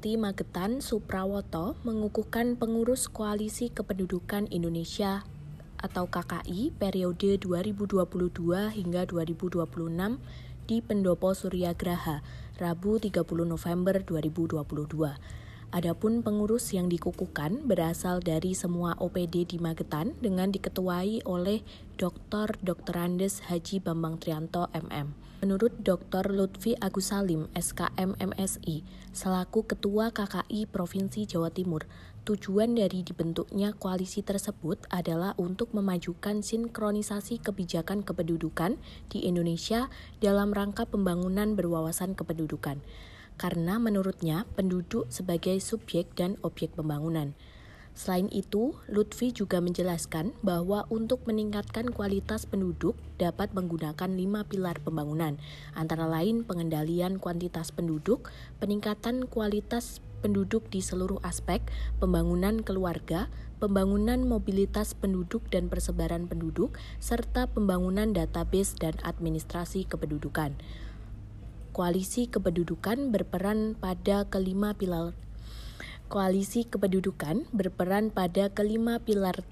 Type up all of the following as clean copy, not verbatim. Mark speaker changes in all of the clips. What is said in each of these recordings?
Speaker 1: Bupati Magetan Suprawoto mengukuhkan pengurus Koalisi Kependudukan Indonesia atau KKI periode 2022 hingga 2026 di Pendopo Suryagraha, Rabu 30 November 2022. Adapun pengurus yang dikukuhkan berasal dari semua OPD di Magetan dengan diketuai oleh Dr. Andes Haji Bambang Trianto MM. Menurut Dr. Lutfi Agus Salim, SKM MSI, selaku Ketua KKI Provinsi Jawa Timur, tujuan dari dibentuknya koalisi tersebut adalah untuk memajukan sinkronisasi kebijakan kependudukan di Indonesia dalam rangka pembangunan berwawasan kependudukan. Karena menurutnya penduduk sebagai subjek dan objek pembangunan. Selain itu, Lutfi juga menjelaskan bahwa untuk meningkatkan kualitas penduduk dapat menggunakan 5 pilar pembangunan, antara lain pengendalian kuantitas penduduk, peningkatan kualitas penduduk di seluruh aspek, pembangunan keluarga, pembangunan mobilitas penduduk dan persebaran penduduk, serta pembangunan database dan administrasi kependudukan. Koalisi kependudukan berperan pada kelima pilar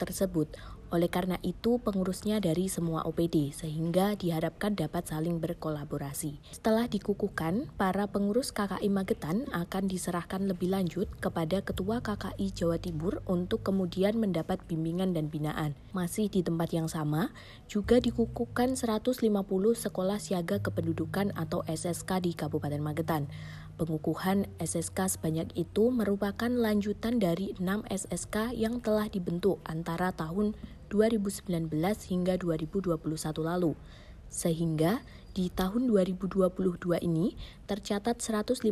Speaker 1: tersebut. Oleh karena itu, pengurusnya dari semua OPD, sehingga diharapkan dapat saling berkolaborasi. Setelah dikukuhkan, para pengurus KKI Magetan akan diserahkan lebih lanjut kepada Ketua KKI Jawa Timur untuk kemudian mendapat bimbingan dan binaan. Masih di tempat yang sama, juga dikukuhkan 150 sekolah siaga kependudukan atau SSK di Kabupaten Magetan. Pengukuhan SSK sebanyak itu merupakan lanjutan dari 6 SSK yang telah dibentuk antara tahun 2019 hingga 2021 lalu. Sehingga di tahun 2022 ini tercatat 156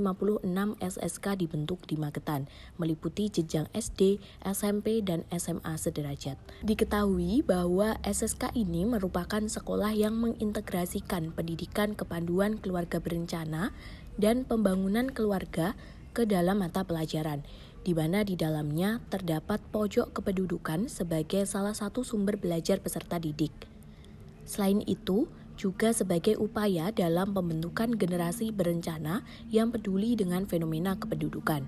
Speaker 1: SSK dibentuk di Magetan, meliputi jenjang SD, SMP, dan SMA sederajat. Diketahui bahwa SSK ini merupakan sekolah yang mengintegrasikan pendidikan kepanduan keluarga berencana dan pembangunan keluarga ke dalam mata pelajaran, di mana di dalamnya terdapat pojok kependudukan sebagai salah satu sumber belajar peserta didik. Selain itu, juga sebagai upaya dalam pembentukan generasi berencana yang peduli dengan fenomena kependudukan.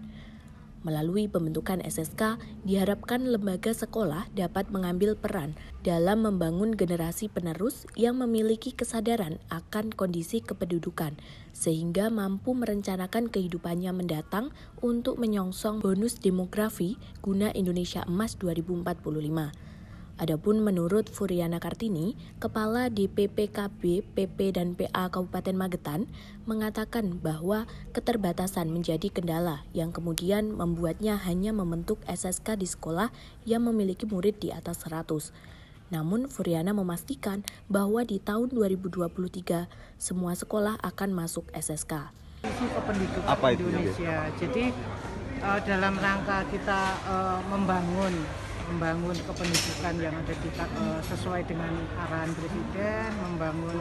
Speaker 1: Melalui pembentukan SSK, diharapkan lembaga sekolah dapat mengambil peran dalam membangun generasi penerus yang memiliki kesadaran akan kondisi kependudukan, sehingga mampu merencanakan kehidupannya mendatang untuk menyongsong bonus demografi guna Indonesia Emas 2045. Adapun menurut Furiana Kartini, Kepala DPPKB, PP dan PA Kabupaten Magetan, mengatakan bahwa keterbatasan menjadi kendala yang kemudian membuatnya hanya membentuk SSK di sekolah yang memiliki murid di atas 100. Namun Furiana memastikan bahwa di tahun 2023 semua sekolah akan masuk SSK.
Speaker 2: Kependudukan Indonesia. Jadi dalam rangka kita membangun kependudukan yang ada sesuai dengan arahan Presiden, membangun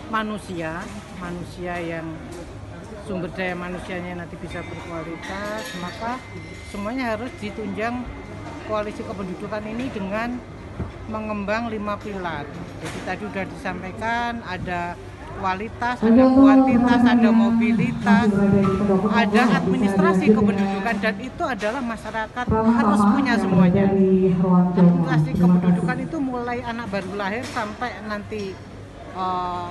Speaker 2: manusia yang sumber daya manusianya nanti bisa berkualitas, maka semuanya harus ditunjang koalisi kependudukan ini dengan mengembang 5 pilar. Jadi tadi sudah disampaikan ada kualitas, ada kuantitas, ada mobilitas, ada administrasi kependudukan, dan itu adalah masyarakat harus punya semuanya. Administrasi kependudukan itu mulai anak baru lahir sampai nanti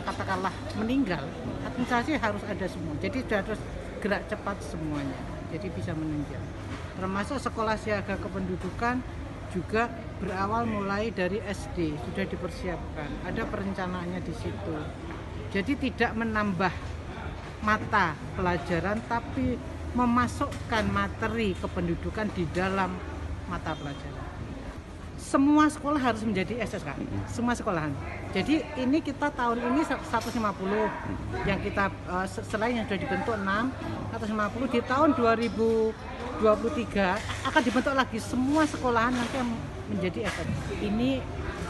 Speaker 2: katakanlah meninggal, administrasi harus ada semua. Jadi harus gerak cepat semuanya, jadi bisa menunjang. Termasuk sekolah siaga kependudukan juga berawal mulai dari SD, sudah dipersiapkan, ada perencanaannya di situ. Jadi tidak menambah mata pelajaran, tapi memasukkan materi kependudukan di dalam mata pelajaran. Semua sekolah harus menjadi SSK, semua sekolahan. Jadi ini kita tahun ini 150 yang kita selain yang sudah dibentuk 6, 150 di tahun 2023 akan dibentuk lagi semua sekolahan nanti yang menjadi SSK. Ini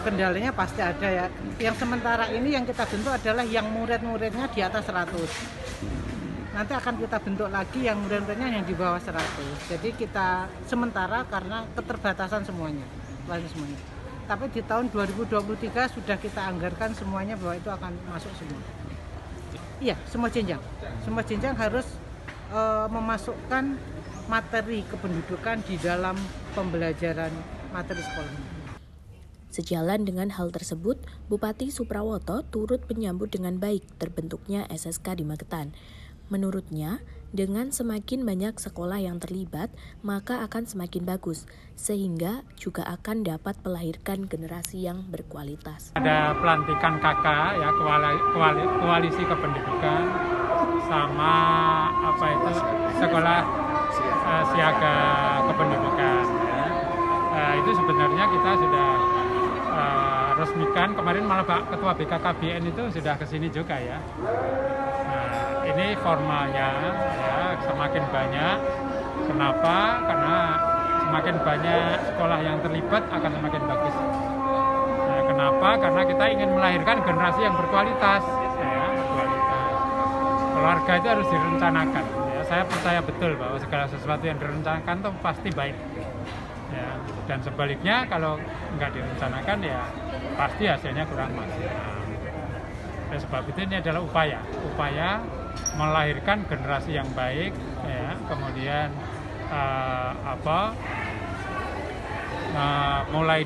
Speaker 2: kendalanya pasti ada ya. Yang sementara ini yang kita bentuk adalah yang murid-muridnya di atas 100. Nanti akan kita bentuk lagi yang murid-muridnya yang di bawah 100. Jadi kita sementara karena keterbatasan semuanya. Tapi di tahun 2023 sudah kita anggarkan semuanya bahwa itu akan masuk semua. Iya, semua jenjang. Semua jenjang harus memasukkan materi kependudukan di dalam pembelajaran materi sekolah.
Speaker 1: Sejalan dengan hal tersebut, Bupati Suprawoto turut menyambut dengan baik terbentuknya SSK di Magetan. Menurutnya, dengan semakin banyak sekolah yang terlibat, maka akan semakin bagus, sehingga juga akan dapat melahirkan generasi yang berkualitas.
Speaker 3: Ada pelantikan KK, ya, koalisi kependudukan, sama sekolah siaga kependudukan. Ya. Itu sebenarnya kita sudah resmikan, kemarin malah Pak Ketua BKKBN itu sudah kesini juga ya. Nah, ini formalnya ya, semakin banyak. Kenapa? Karena semakin banyak sekolah yang terlibat akan semakin bagus. Nah, kenapa? Karena kita ingin melahirkan generasi yang berkualitas. Ya, berkualitas. Keluarga itu harus direncanakan. Ya, saya percaya betul bahwa segala sesuatu yang direncanakan itu pasti baik. Ya, dan sebaliknya kalau nggak direncanakan ya pasti hasilnya kurang maksimal. Oleh sebab itu ini adalah upaya melahirkan generasi yang baik, ya, kemudian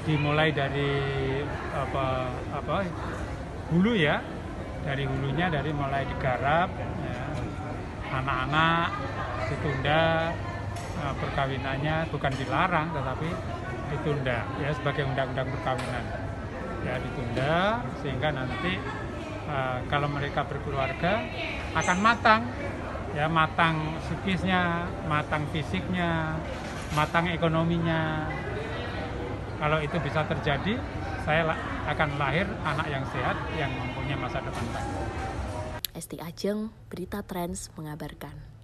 Speaker 3: dimulai dari hulu ya, dari hulunya dari mulai digarap, ya, anak-anak ditunda. Perkawinannya bukan dilarang tetapi ditunda ya sebagai undang-undang perkawinan ya, ditunda sehingga nanti kalau mereka berkeluarga akan matang ya, matang psikisnya, matang fisiknya, matang ekonominya. Kalau itu bisa terjadi, saya akan lahir anak yang sehat yang mempunyai masa depan baik.
Speaker 1: Esti Ajeng, Berita Trends mengabarkan.